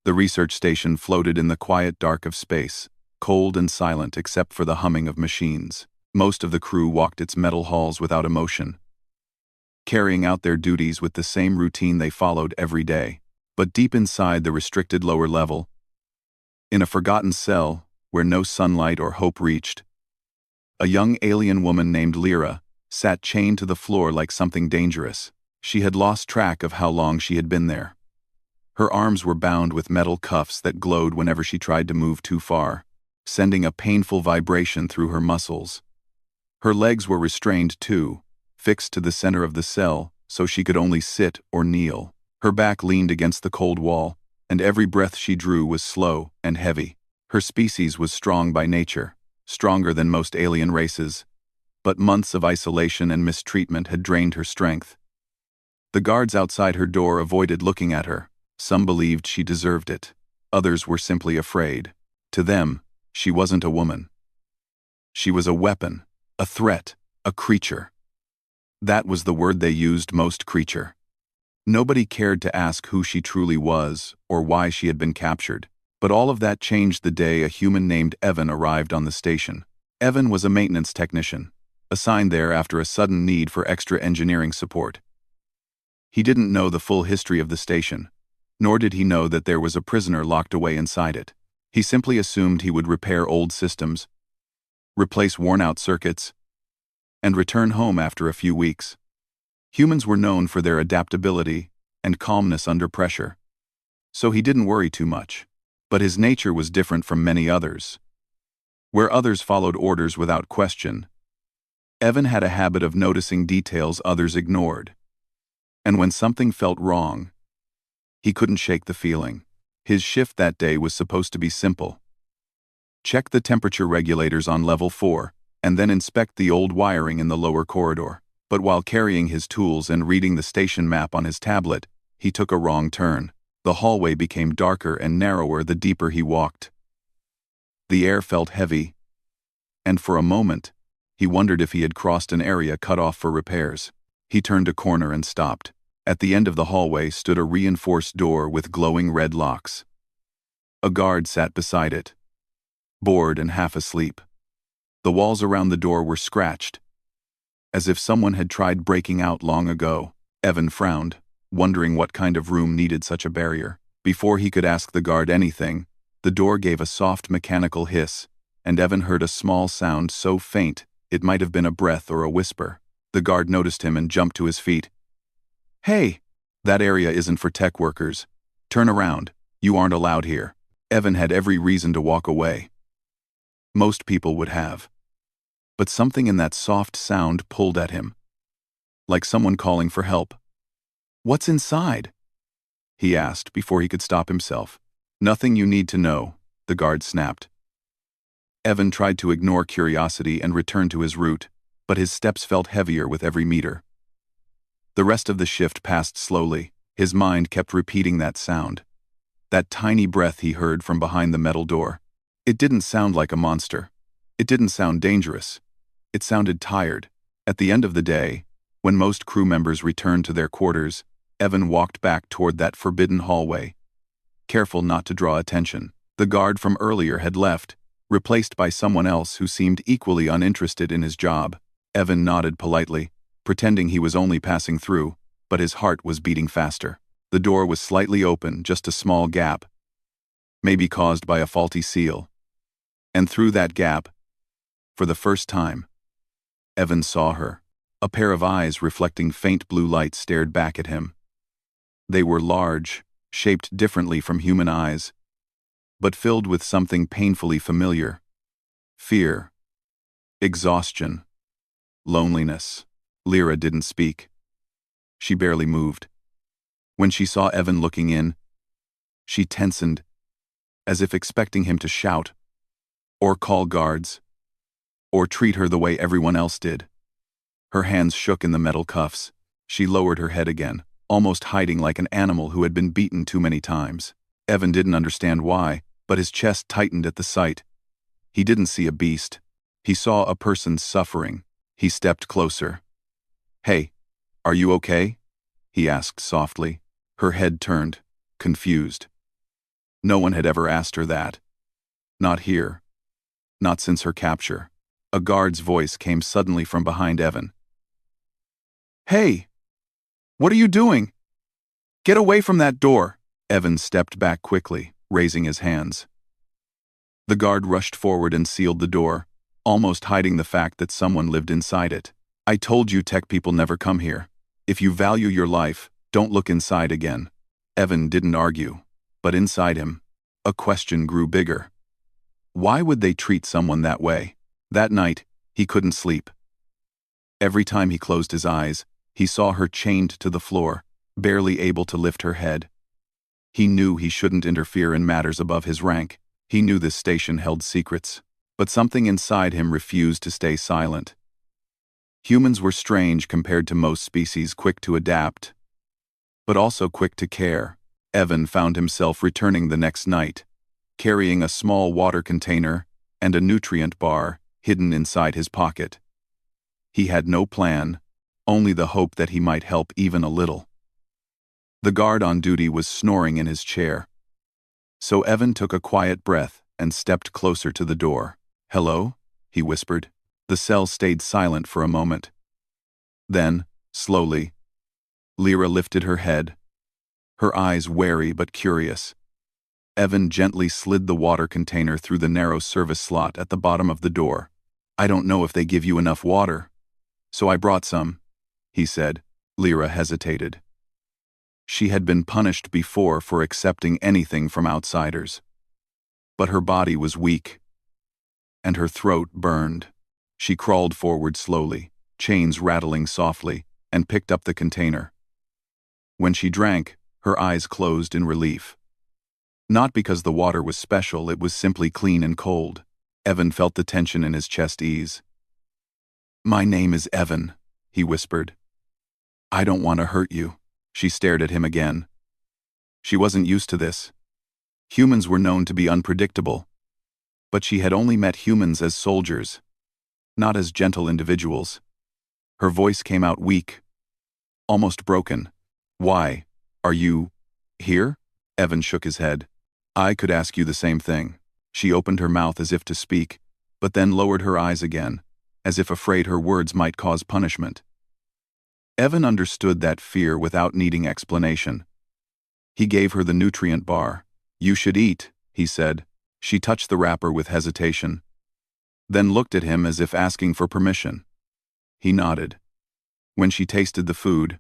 The research station floated in the quiet dark of space, cold and silent except for the humming of machines. Most of the crew walked its metal halls without emotion, carrying out their duties with the same routine they followed every day. But deep inside the restricted lower level, in a forgotten cell where no sunlight or hope reached, a young alien woman named Lyra sat chained to the floor like something dangerous. She had lost track of how long she had been there. Her arms were bound with metal cuffs that glowed whenever she tried to move too far, sending a painful vibration through her muscles. Her legs were restrained too, fixed to the center of the cell so she could only sit or kneel. Her back leaned against the cold wall, and every breath she drew was slow and heavy. Her species was strong by nature, stronger than most alien races, but months of isolation and mistreatment had drained her strength. The guards outside her door avoided looking at her. Some believed she deserved it. Others were simply afraid. To them, she wasn't a woman. She was a weapon, a threat, a creature. That was the word they used most: creature. Nobody cared to ask who she truly was or why she had been captured. But all of that changed the day a human named Evan arrived on the station. Evan was a maintenance technician, assigned there after a sudden need for extra engineering support. He didn't know the full history of the station, nor did he know that there was a prisoner locked away inside it. He simply assumed he would repair old systems, replace worn-out circuits, and return home after a few weeks. Humans were known for their adaptability and calmness under pressure, so he didn't worry too much. But his nature was different from many others. Where others followed orders without question, Evan had a habit of noticing details others ignored. And when something felt wrong, he couldn't shake the feeling. His shift that day was supposed to be simple. Check the temperature regulators on level 4, and then inspect the old wiring in the lower corridor. But while carrying his tools and reading the station map on his tablet, he took a wrong turn. The hallway became darker and narrower the deeper he walked. The air felt heavy, and for a moment, he wondered if he had crossed an area cut off for repairs. He turned a corner and stopped. At the end of the hallway stood a reinforced door with glowing red locks. A guard sat beside it, bored and half asleep. The walls around the door were scratched, as if someone had tried breaking out long ago. Evan frowned, wondering what kind of room needed such a barrier. Before he could ask the guard anything, the door gave a soft mechanical hiss, and Evan heard a small sound so faint it might have been a breath or a whisper. The guard noticed him and jumped to his feet. "Hey, that area isn't for tech workers. Turn around, you aren't allowed here." Evan had every reason to walk away. Most people would have. But something in that soft sound pulled at him, like someone calling for help. "What's inside?" he asked before he could stop himself. "Nothing you need to know," the guard snapped. Evan tried to ignore curiosity and return to his route, but his steps felt heavier with every meter. The rest of the shift passed slowly. His mind kept repeating that sound, that tiny breath he heard from behind the metal door. It didn't sound like a monster. It didn't sound dangerous. It sounded tired. At the end of the day, when most crew members returned to their quarters, Evan walked back toward that forbidden hallway, careful not to draw attention. The guard from earlier had left, replaced by someone else who seemed equally uninterested in his job. Evan nodded politely, pretending he was only passing through, but his heart was beating faster. The door was slightly open, just a small gap, maybe caused by a faulty seal. And through that gap, for the first time, Evan saw her. A pair of eyes reflecting faint blue light stared back at him. They were large, shaped differently from human eyes, but filled with something painfully familiar. Fear, exhaustion, loneliness. Lyra didn't speak. She barely moved. When she saw Evan looking in, she tensioned, as if expecting him to shout, or call guards, or treat her the way everyone else did. Her hands shook in the metal cuffs. She lowered her head again, almost hiding like an animal who had been beaten too many times. Evan didn't understand why, but his chest tightened at the sight. He didn't see a beast. He saw a person suffering. He stepped closer. "Hey, are you okay?" he asked softly. Her head turned, confused. No one had ever asked her that. Not here. Not since her capture. A guard's voice came suddenly from behind Evan. "Hey! What are you doing? Get away from that door!" Evan stepped back quickly, raising his hands. The guard rushed forward and sealed the door, almost hiding the fact that someone lived inside it. "I told you tech people never come here. If you value your life, don't look inside again." Evan didn't argue, but inside him, a question grew bigger. Why would they treat someone that way? That night, he couldn't sleep. Every time he closed his eyes, he saw her chained to the floor, barely able to lift her head. He knew he shouldn't interfere in matters above his rank. He knew this station held secrets, but something inside him refused to stay silent. Humans were strange compared to most species, quick to adapt, but also quick to care. Evan found himself returning the next night, carrying a small water container and a nutrient bar hidden inside his pocket. He had no plan, only the hope that he might help even a little. The guard on duty was snoring in his chair. So Evan took a quiet breath and stepped closer to the door. "Hello?" he whispered. The cell stayed silent for a moment. Then, slowly, Lyra lifted her head, her eyes wary but curious. Evan gently slid the water container through the narrow service slot at the bottom of the door. "I don't know if they give you enough water, so I brought some," he said. Lyra hesitated. She had been punished before for accepting anything from outsiders. But her body was weak, and her throat burned. She crawled forward slowly, chains rattling softly, and picked up the container. When she drank, her eyes closed in relief. Not because the water was special, it was simply clean and cold. Evan felt the tension in his chest ease. "My name is Evan," he whispered. "I don't want to hurt you." She stared at him again. She wasn't used to this. Humans were known to be unpredictable, but she had only met humans as soldiers, not as gentle individuals. Her voice came out weak, almost broken. "Why are you here?" Evan shook his head. "I could ask you the same thing." She opened her mouth as if to speak, but then lowered her eyes again, as if afraid her words might cause punishment. Evan understood that fear without needing explanation. He gave her the nutrient bar. "You should eat," he said. She touched the wrapper with hesitation, then looked at him as if asking for permission. He nodded. When she tasted the food,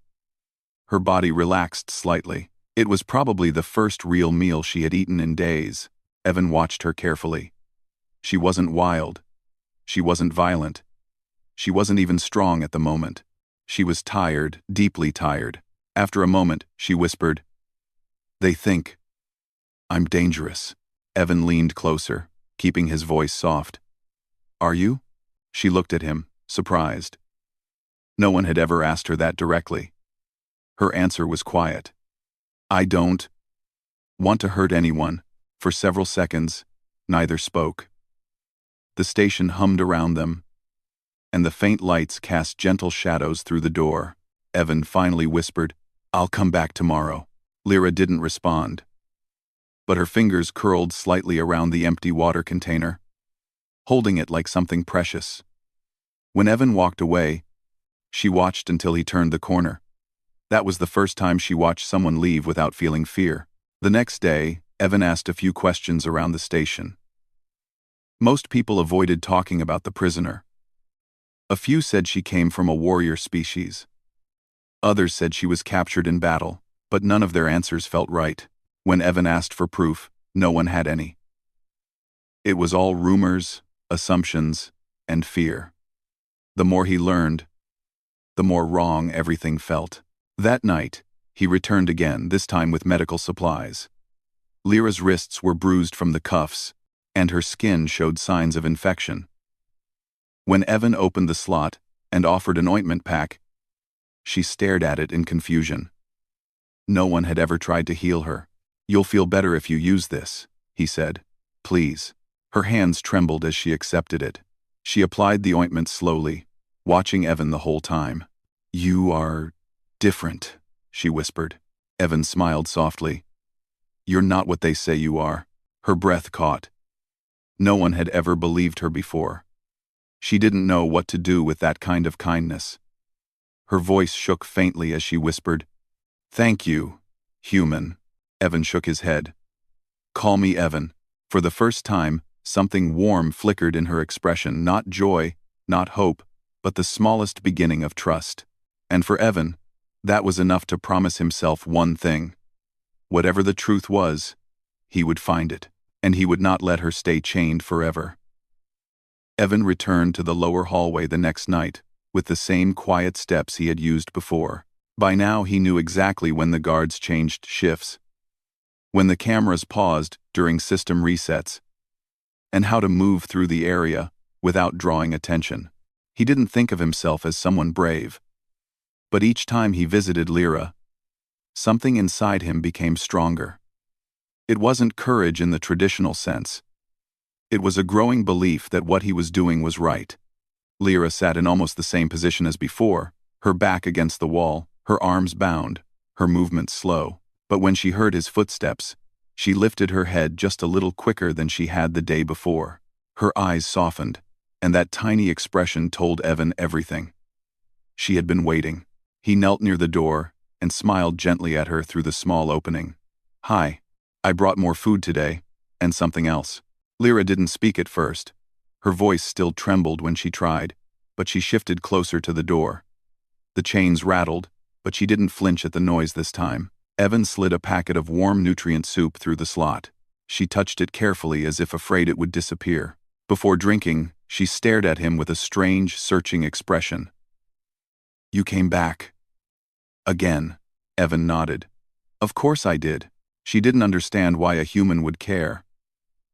her body relaxed slightly. It was probably the first real meal she had eaten in days. Evan watched her carefully. She wasn't wild. She wasn't violent. She wasn't even strong at the moment. She was tired, deeply tired. After a moment, she whispered, "They think I'm dangerous." Evan leaned closer, keeping his voice soft. "Are you?" She looked at him, surprised. No one had ever asked her that directly. Her answer was quiet. "I don't want to hurt anyone." For several seconds, neither spoke. The station hummed around them, and the faint lights cast gentle shadows through the door. Evan finally whispered, "I'll come back tomorrow." Lyra didn't respond, but her fingers curled slightly around the empty water container, holding it like something precious. When Evan walked away, she watched until he turned the corner. That was the first time she watched someone leave without feeling fear. The next day, Evan asked a few questions around the station. Most people avoided talking about the prisoner. A few said she came from a warrior species. Others said she was captured in battle, but none of their answers felt right. When Evan asked for proof, no one had any. It was all rumors, assumptions, and fear. The more he learned, the more wrong everything felt. That night, he returned again, this time with medical supplies. Lyra's wrists were bruised from the cuffs, and her skin showed signs of infection. When Evan opened the slot and offered an ointment pack, she stared at it in confusion. No one had ever tried to heal her. "You'll feel better if you use this," he said. "Please." Her hands trembled as she accepted it. She applied the ointment slowly, watching Evan the whole time. "You are different," she whispered. Evan smiled softly. "You're not what they say you are." Her breath caught. No one had ever believed her before. She didn't know what to do with that kind of kindness. Her voice shook faintly as she whispered, "Thank you, human." Evan shook his head. "Call me Evan." For the first time, something warm flickered in her expression, not joy, not hope, but the smallest beginning of trust. And for Evan, that was enough to promise himself one thing. Whatever the truth was, he would find it, and he would not let her stay chained forever. Evan returned to the lower hallway the next night, with the same quiet steps he had used before. By now he knew exactly when the guards changed shifts, when the cameras paused during system resets, and how to move through the area without drawing attention. He didn't think of himself as someone brave. But each time he visited Lyra, something inside him became stronger. It wasn't courage in the traditional sense. It was a growing belief that what he was doing was right. Lyra sat in almost the same position as before, her back against the wall, her arms bound, her movements slow. But when she heard his footsteps, she lifted her head just a little quicker than she had the day before. Her eyes softened, and that tiny expression told Evan everything. She had been waiting. He knelt near the door and smiled gently at her through the small opening. "Hi. I brought more food today, and something else." Lyra didn't speak at first. Her voice still trembled when she tried, but she shifted closer to the door. The chains rattled, but she didn't flinch at the noise this time. Evan slid a packet of warm nutrient soup through the slot. She touched it carefully as if afraid it would disappear. Before drinking, she stared at him with a strange, searching expression. "You came back." "Again," Evan nodded. "Of course I did." She didn't understand why a human would care.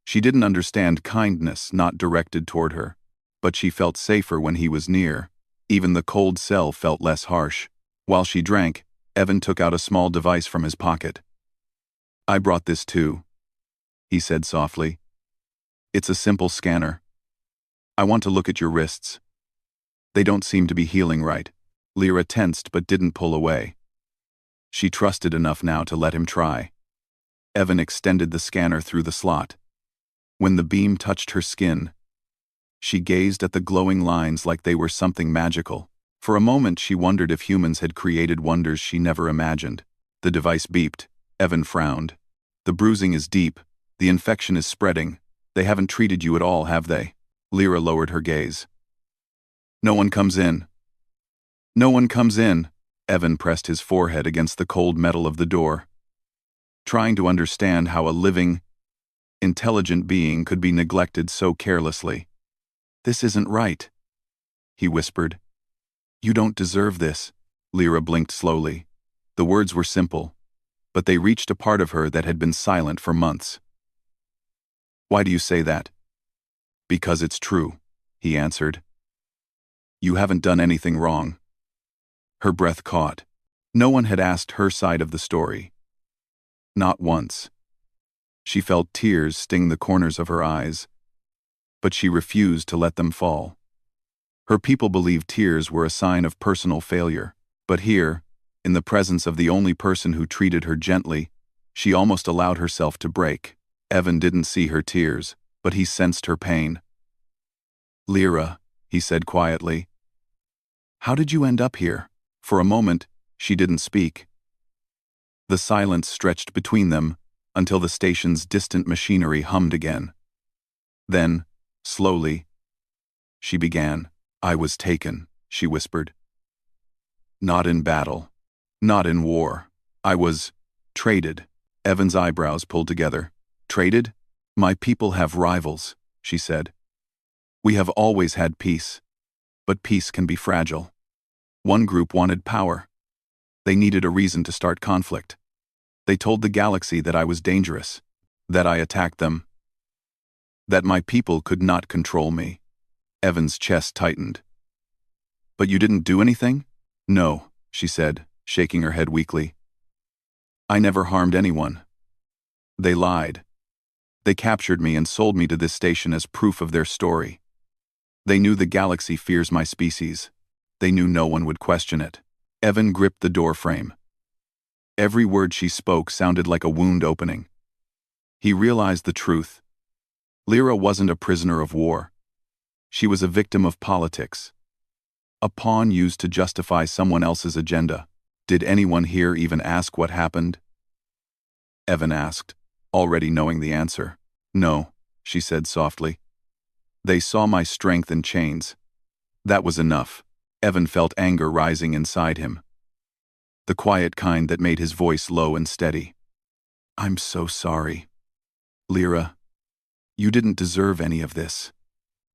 She didn't understand kindness not directed toward her, but she felt safer when he was near. Even the cold cell felt less harsh. While she drank, Evan took out a small device from his pocket. "I brought this too," he said softly. "It's a simple scanner. I want to look at your wrists. They don't seem to be healing right." Lyra tensed but didn't pull away. She trusted enough now to let him try. Evan extended the scanner through the slot. When the beam touched her skin, she gazed at the glowing lines like they were something magical. For a moment she wondered if humans had created wonders she never imagined. The device beeped. Evan frowned. "The bruising is deep. The infection is spreading. They haven't treated you at all, have they?" Lyra lowered her gaze. "No one comes in." "No one comes in." Evan pressed his forehead against the cold metal of the door, trying to understand how a living, intelligent being could be neglected so carelessly. "This isn't right," he whispered. "You don't deserve this." Lyra blinked slowly. The words were simple, but they reached a part of her that had been silent for months. "Why do you say that?" "Because it's true," he answered. "You haven't done anything wrong." Her breath caught. No one had asked her side of the story. Not once. She felt tears sting the corners of her eyes, but she refused to let them fall. Her people believed tears were a sign of personal failure, but here, in the presence of the only person who treated her gently, she almost allowed herself to break. Evan didn't see her tears, but he sensed her pain. "Lyra," he said quietly, "how did you end up here?" For a moment, she didn't speak. The silence stretched between them until the station's distant machinery hummed again. Then, slowly, she began. "I was taken," she whispered. "Not in battle. Not in war. I was traded." Evan's eyebrows pulled together. "Traded? My people have rivals," she said. "We have always had peace, but peace can be fragile. One group wanted power. They needed a reason to start conflict. They told the galaxy that I was dangerous, that I attacked them, that my people could not control me." Evan's chest tightened. "But you didn't do anything?" "No," she said, shaking her head weakly. "I never harmed anyone. They lied. They captured me and sold me to this station as proof of their story. They knew the galaxy fears my species. They knew no one would question it." Evan gripped the door frame. Every word she spoke sounded like a wound opening. He realized the truth. Lyra wasn't a prisoner of war. She was a victim of politics. A pawn used to justify someone else's agenda. Did anyone here even ask what happened? Evan asked, already knowing the answer. No, she said softly. They saw my strength in chains. That was enough. Evan felt anger rising inside him. The quiet kind that made his voice low and steady. I'm so sorry. Lyra, you didn't deserve any of this.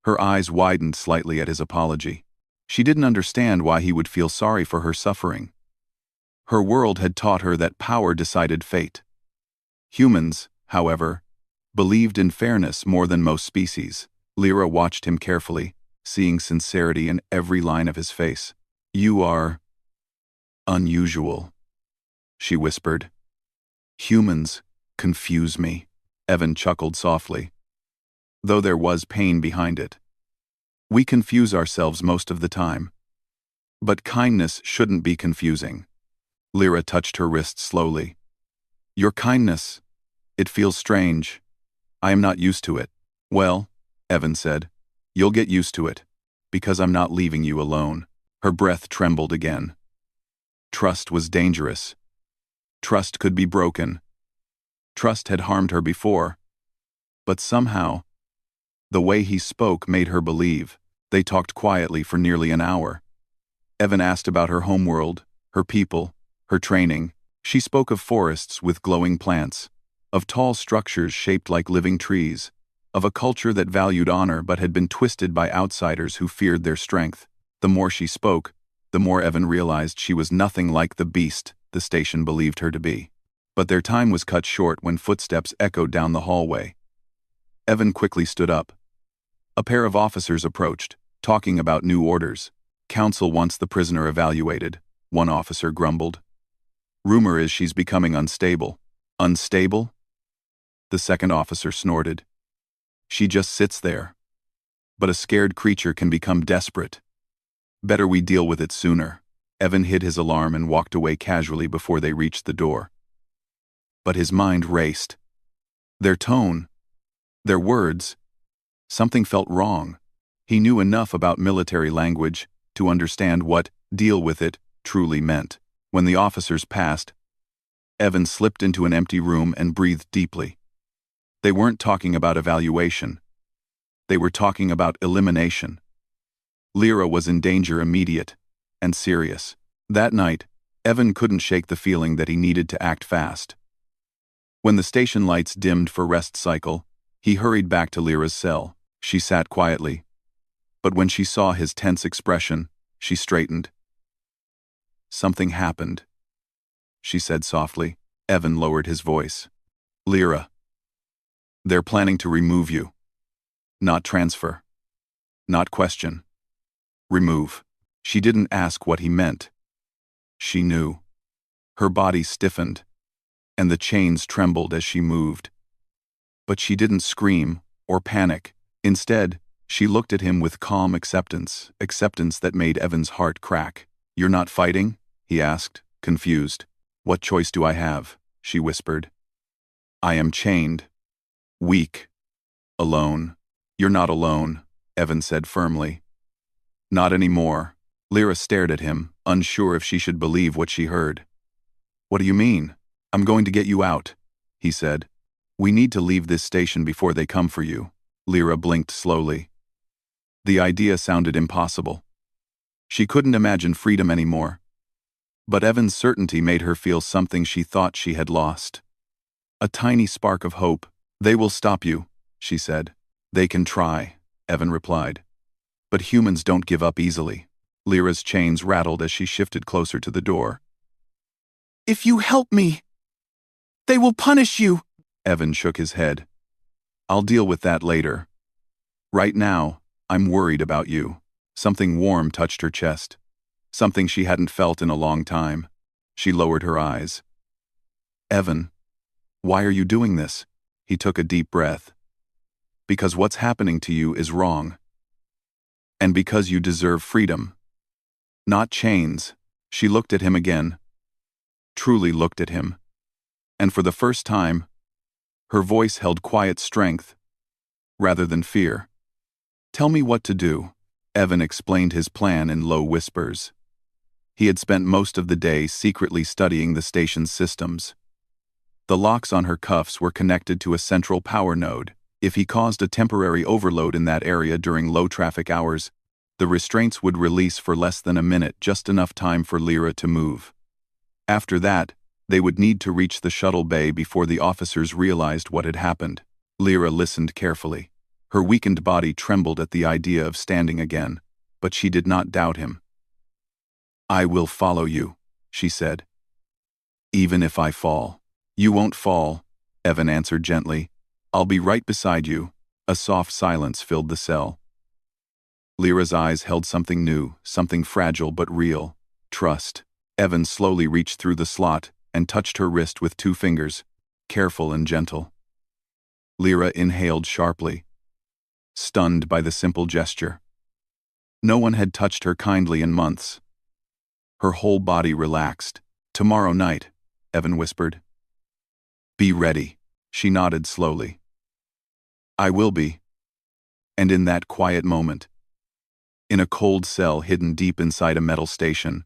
Her eyes widened slightly at his apology. She didn't understand why he would feel sorry for her suffering. Her world had taught her that power decided fate. Humans, however, believed in fairness more than most species. Lyra watched him carefully, seeing sincerity in every line of his face. You are unusual, she whispered. Humans confuse me. Evan chuckled softly, though there was pain behind it. We confuse ourselves most of the time. But kindness shouldn't be confusing. Lyra touched her wrist slowly. Your kindness, it feels strange. I am not used to it. Well, Evan said, you'll get used to it, because I'm not leaving you alone. Her breath trembled again. Trust was dangerous. Trust could be broken. Trust had harmed her before. But somehow, the way he spoke made her believe. They talked quietly for nearly an hour. Evan asked about her homeworld, her people, her training. She spoke of forests with glowing plants, of tall structures shaped like living trees, of a culture that valued honor but had been twisted by outsiders who feared their strength. The more she spoke, the more Evan realized she was nothing like the beast the station believed her to be. But their time was cut short when footsteps echoed down the hallway. Evan quickly stood up. A pair of officers approached, talking about new orders. Council wants the prisoner evaluated, one officer grumbled. Rumor is she's becoming unstable. Unstable? The second officer snorted. She just sits there. But a scared creature can become desperate. Better we deal with it sooner. Evan hid his alarm and walked away casually before they reached the door. But his mind raced. Their tone, their words, something felt wrong. He knew enough about military language to understand what "deal with it" truly meant. When the officers passed, Evan slipped into an empty room and breathed deeply. They weren't talking about evaluation. They were talking about elimination. Lyra was in danger, immediate and serious. That night, Evan couldn't shake the feeling that he needed to act fast. When the station lights dimmed for rest cycle, he hurried back to Lyra's cell. She sat quietly. But when she saw his tense expression, she straightened. Something happened, she said softly. Evan lowered his voice. Lyra, they're planning to remove you. Not transfer. Not question. Remove. She didn't ask what he meant. She knew. Her body stiffened, and the chains trembled as she moved. But she didn't scream or panic. Instead, she looked at him with calm acceptance that made Evan's heart crack. You're not fighting? He asked, confused. What choice do I have? She whispered. I am chained. Weak. Alone. You're not alone, Evan said firmly. Not anymore. Lyra stared at him, unsure if she should believe what she heard. What do you mean? I'm going to get you out, he said. We need to leave this station before they come for you. Lyra blinked slowly. The idea sounded impossible. She couldn't imagine freedom anymore. But Evan's certainty made her feel something she thought she had lost. A tiny spark of hope. They will stop you, she said. They can try, Evan replied. But humans don't give up easily. Lyra's chains rattled as she shifted closer to the door. If you help me, they will punish you. Evan shook his head. I'll deal with that later. Right now, I'm worried about you. Something warm touched her chest. Something she hadn't felt in a long time. She lowered her eyes. Evan, why are you doing this? He took a deep breath. Because what's happening to you is wrong. And because you deserve freedom. Not chains. She looked at him again. Truly looked at him. And for the first time, Her voice held quiet strength, rather than fear. "Tell me what to do," Evan explained his plan in low whispers. He had spent most of the day secretly studying the station's systems. The locks on her cuffs were connected to a central power node. If he caused a temporary overload in that area during low-traffic hours, the restraints would release for less than a minute, just enough time for Lyra to move. After that, they would need to reach the shuttle bay before the officers realized what had happened. Lyra listened carefully. Her weakened body trembled at the idea of standing again, but she did not doubt him. "I will follow you," she said. "Even if I fall." "You won't fall," Evan answered gently. "I'll be right beside you." A soft silence filled the cell. Lyra's eyes held something new, something fragile but real. Trust. Evan slowly reached through the slot and touched her wrist with 2 fingers, careful and gentle. Lyra inhaled sharply, stunned by the simple gesture. No one had touched her kindly in months. Her whole body relaxed. "Tomorrow night," Evan whispered. "Be ready." She nodded slowly. "I will be." And in that quiet moment, in a cold cell hidden deep inside a metal station,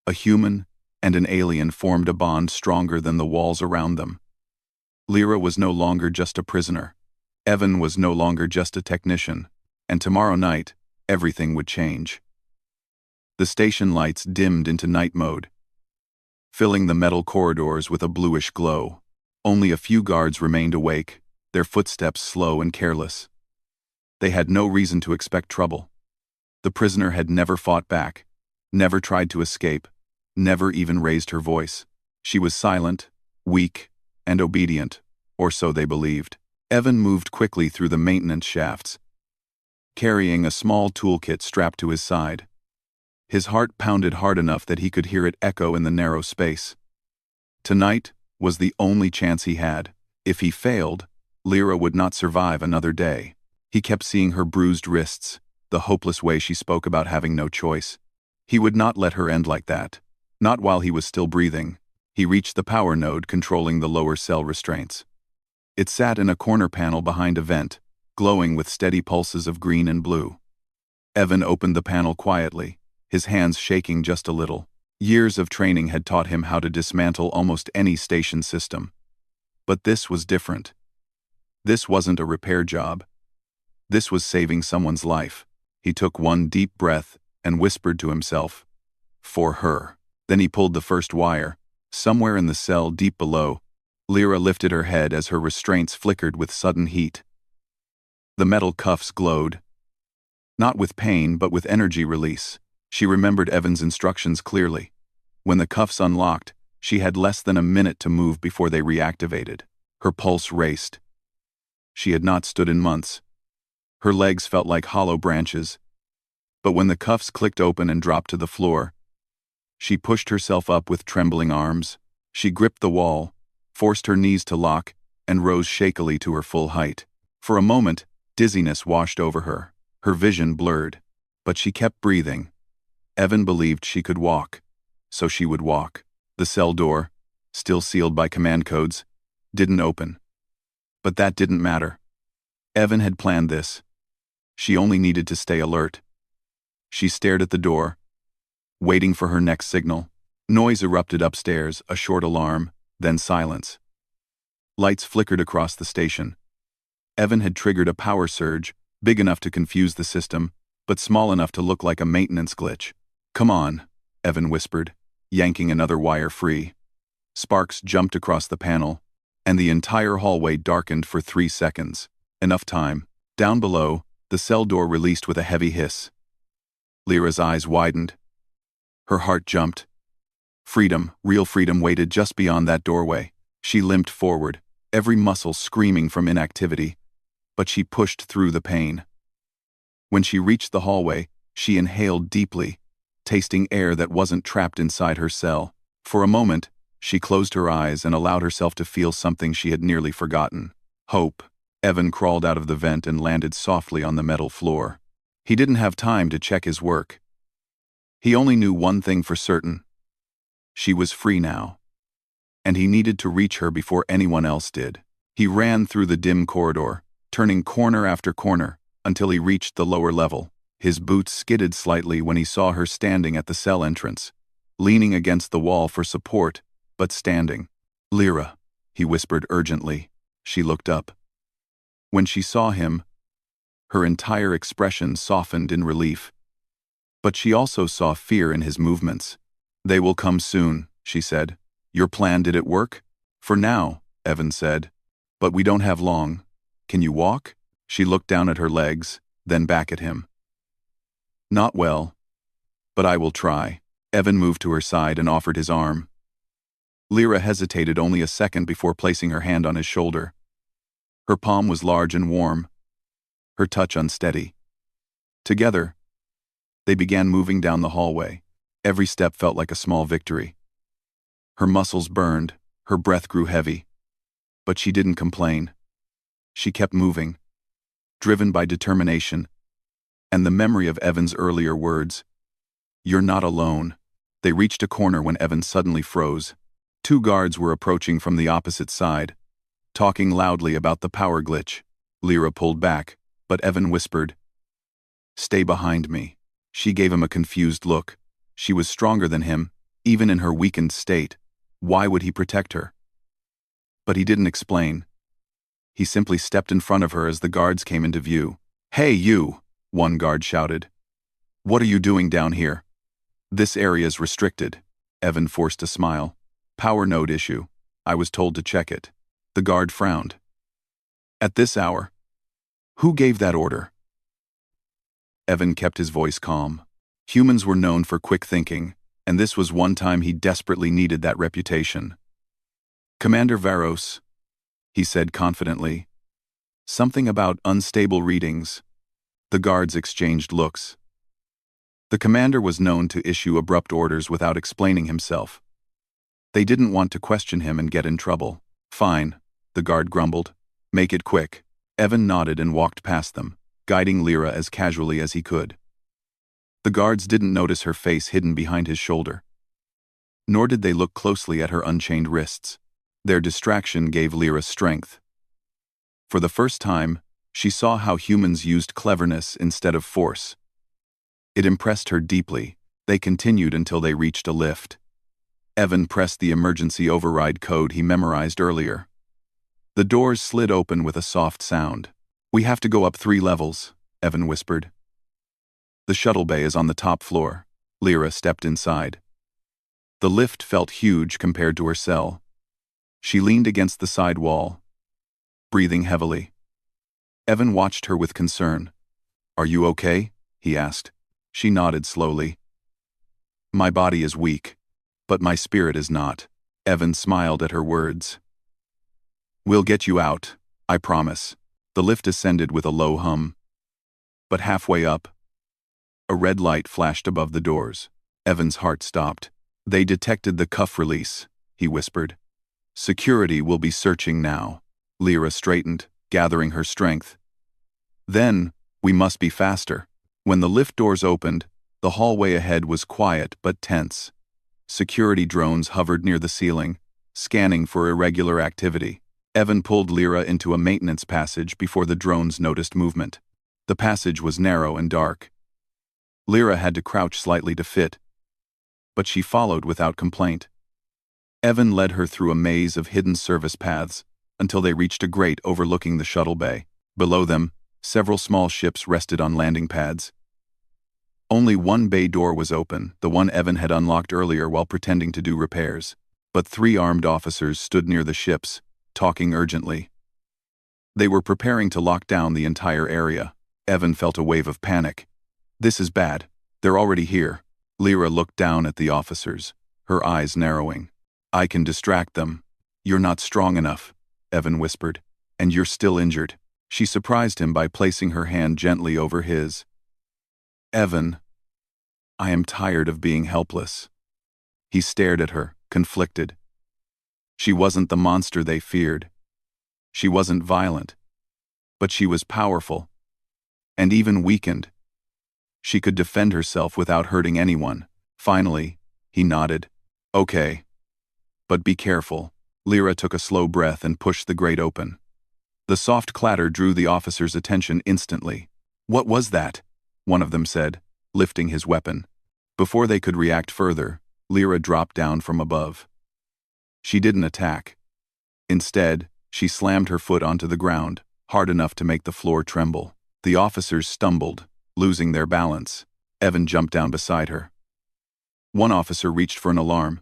a human and an alien formed a bond stronger than the walls around them. Lyra was no longer just a prisoner. Evan was no longer just a technician. And tomorrow night, everything would change. The station lights dimmed into night mode, filling the metal corridors with a bluish glow. Only a few guards remained awake, their footsteps slow and careless. They had no reason to expect trouble. The prisoner had never fought back, never tried to escape, never even raised her voice. She was silent, weak, and obedient, or so they believed. Evan moved quickly through the maintenance shafts, carrying a small toolkit strapped to his side. His heart pounded hard enough that he could hear it echo in the narrow space. Tonight was the only chance he had. If he failed, Lyra would not survive another day. He kept seeing her bruised wrists, the hopeless way she spoke about having no choice. He would not let her end like that. Not while he was still breathing. He reached the power node controlling the lower cell restraints. It sat in a corner panel behind a vent, glowing with steady pulses of green and blue. Evan opened the panel quietly, his hands shaking just a little. Years of training had taught him how to dismantle almost any station system. But this was different. This wasn't a repair job. This was saving someone's life. He took one deep breath and whispered to himself, "For her." Then he pulled the first wire. Somewhere in the cell deep below, Lyra lifted her head as her restraints flickered with sudden heat. The metal cuffs glowed, not with pain but with energy release. She remembered Evan's instructions clearly. When the cuffs unlocked, she had less than a minute to move before they reactivated. Her pulse raced. She had not stood in months. Her legs felt like hollow branches. But when the cuffs clicked open and dropped to the floor, she pushed herself up with trembling arms. She gripped the wall, forced her knees to lock, and rose shakily to her full height. For a moment, dizziness washed over her. Her vision blurred. But she kept breathing. Evan believed she could walk, so she would walk. The cell door, still sealed by command codes, didn't open. But that didn't matter. Evan had planned this. She only needed to stay alert. She stared at the door, waiting for her next signal. Noise erupted upstairs, a short alarm, then silence. Lights flickered across the station. Evan had triggered a power surge, big enough to confuse the system, but small enough to look like a maintenance glitch. "Come on," Evan whispered, yanking another wire free. Sparks jumped across the panel, and the entire hallway darkened for 3 seconds. Enough time. Down below, the cell door released with a heavy hiss. Lyra's eyes widened. Her heart jumped. Freedom, real freedom, waited just beyond that doorway. She limped forward, every muscle screaming from inactivity, but she pushed through the pain. When she reached the hallway, she inhaled deeply, tasting air that wasn't trapped inside her cell. For a moment, she closed her eyes and allowed herself to feel something she had nearly forgotten. Hope. Evan crawled out of the vent and landed softly on the metal floor. He didn't have time to check his work. He only knew one thing for certain. She was free now. And he needed to reach her before anyone else did. He ran through the dim corridor, turning corner after corner, until he reached the lower level. His boots skidded slightly when he saw her standing at the cell entrance, leaning against the wall for support, but standing. "Lyra," he whispered urgently. She looked up. When she saw him, her entire expression softened in relief. But she also saw fear in his movements. "They will come soon," she said. "Your plan, did it work?" "For now," Evan said. "But we don't have long. Can you walk?" She looked down at her legs, then back at him. "Not well, but I will try." Evan moved to her side and offered his arm. Lyra hesitated only a second before placing her hand on his shoulder. Her palm was large and warm, her touch unsteady. Together, they began moving down the hallway. Every step felt like a small victory. Her muscles burned, her breath grew heavy. But she didn't complain. She kept moving, driven by determination, and the memory of Evan's earlier words. "You're not alone." They reached a corner when Evan suddenly froze. Two guards were approaching from the opposite side, talking loudly about the power glitch. Lyra pulled back, but Evan whispered, "Stay behind me." She gave him a confused look. She was stronger than him, even in her weakened state. Why would he protect her? But he didn't explain. He simply stepped in front of her as the guards came into view. "Hey, you!" one guard shouted. "What are you doing down here?" "This area's restricted." Evan forced a smile. "Power node issue. I was told to check it." The guard frowned. "At this hour? Who gave that order?" Evan kept his voice calm. Humans were known for quick thinking, and this was one time he desperately needed that reputation. "Commander Varos," he said confidently. "Something about unstable readings." The guards exchanged looks. The commander was known to issue abrupt orders without explaining himself. They didn't want to question him and get in trouble. "Fine," the guard grumbled. "Make it quick." Evan nodded and walked past them, guiding Lyra as casually as he could. The guards didn't notice her face hidden behind his shoulder. Nor did they look closely at her unchained wrists. Their distraction gave Lyra strength. For the first time, she saw how humans used cleverness instead of force. It impressed her deeply. They continued until they reached a lift. Evan pressed the emergency override code he memorized earlier. The doors slid open with a soft sound. "We have to go up 3 levels, Evan whispered. "The shuttle bay is on the top floor." Lyra stepped inside. The lift felt huge compared to her cell. She leaned against the side wall, breathing heavily. Evan watched her with concern. "Are you okay?" he asked. She nodded slowly. "My body is weak, but my spirit is not." Evan smiled at her words. "We'll get you out, I promise." The lift ascended with a low hum. But halfway up, a red light flashed above the doors. Evan's heart stopped. "They detected the cuff release," he whispered. "Security will be searching now." Lyra straightened, gathering her strength. "Then, we must be faster." When the lift doors opened, the hallway ahead was quiet but tense. Security drones hovered near the ceiling, scanning for irregular activity. Evan pulled Lyra into a maintenance passage before the drones noticed movement. The passage was narrow and dark. Lyra had to crouch slightly to fit, but she followed without complaint. Evan led her through a maze of hidden service paths until they reached a grate overlooking the shuttle bay. Below them, several small ships rested on landing pads. Only one bay door was open, the one Evan had unlocked earlier while pretending to do repairs. But 3 armed officers stood near the ships, talking urgently. They were preparing to lock down the entire area. Evan felt a wave of panic. "This is bad. They're already here." Lyra looked down at the officers, her eyes narrowing. "I can distract them." "You're not strong enough," Evan whispered. "And you're still injured." She surprised him by placing her hand gently over his. "Evan, I am tired of being helpless." He stared at her, conflicted. She wasn't the monster they feared. She wasn't violent. But she was powerful. And even weakened. She could defend herself without hurting anyone. Finally, he nodded. "Okay. But be careful." Lyra took a slow breath and pushed the grate open. The soft clatter drew the officer's attention instantly. "What was that?" one of them said, lifting his weapon. Before they could react further, Lyra dropped down from above. She didn't attack. Instead, she slammed her foot onto the ground, hard enough to make the floor tremble. The officers stumbled, losing their balance. Evan jumped down beside her. One officer reached for an alarm,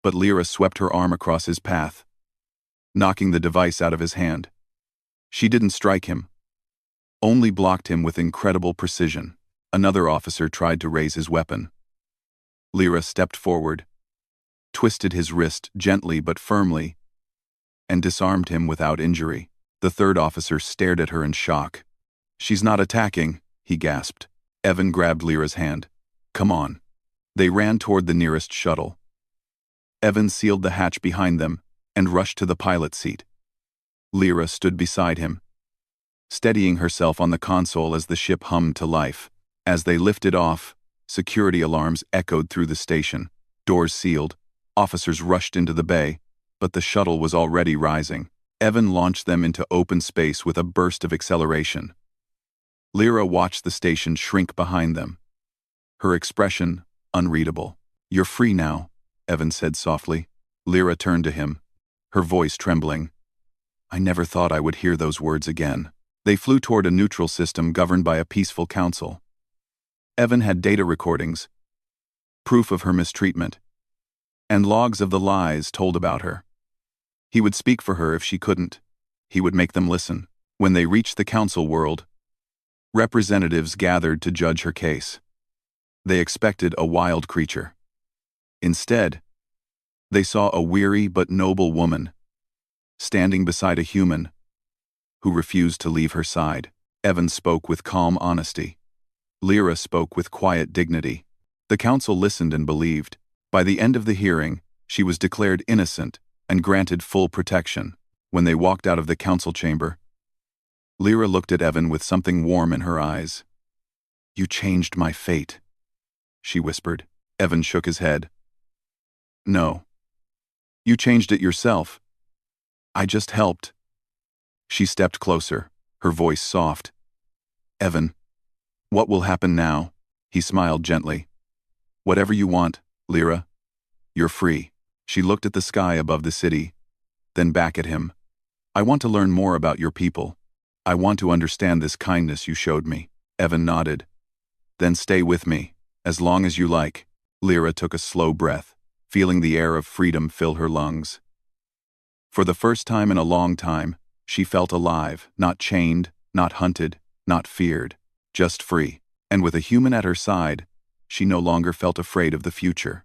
but Lyra swept her arm across his path, knocking the device out of his hand. She didn't strike him, only blocked him with incredible precision. Another officer tried to raise his weapon. Lyra stepped forward, twisted his wrist gently but firmly, and disarmed him without injury. The third officer stared at her in shock. "She's not attacking," he gasped. Evan grabbed Lyra's hand. "Come on." They ran toward the nearest shuttle. Evan sealed the hatch behind them and rushed to the pilot seat. Lyra stood beside him, steadying herself on the console as the ship hummed to life. As they lifted off, security alarms echoed through the station. Doors sealed, officers rushed into the bay, but the shuttle was already rising. Evan launched them into open space with a burst of acceleration. Lyra watched the station shrink behind them, her expression unreadable. "You're free now," Evan said softly. Lyra turned to him, her voice trembling. "I never thought I would hear those words again." They flew toward a neutral system governed by a peaceful council. Evan had data recordings, proof of her mistreatment, and logs of the lies told about her. He would speak for her if she couldn't. He would make them listen. When they reached the council world, representatives gathered to judge her case. They expected a wild creature. Instead, they saw a weary but noble woman, standing beside a human who refused to leave her side. Evan spoke with calm honesty. Lyra spoke with quiet dignity. The council listened and believed. By the end of the hearing, she was declared innocent and granted full protection. When they walked out of the council chamber, Lyra looked at Evan with something warm in her eyes. "You changed my fate," she whispered. Evan shook his head. "No. You changed it yourself. I just helped." She stepped closer, her voice soft. "Evan, what will happen now?" He smiled gently. "Whatever you want, Lyra. You're free." She looked at the sky above the city, then back at him. "I want to learn more about your people. I want to understand this kindness you showed me." Evan nodded. "Then stay with me, as long as you like." Lyra took a slow breath, feeling the air of freedom fill her lungs. For the first time in a long time, she felt alive, not chained, not hunted, not feared, just free. And with a human at her side, she no longer felt afraid of the future.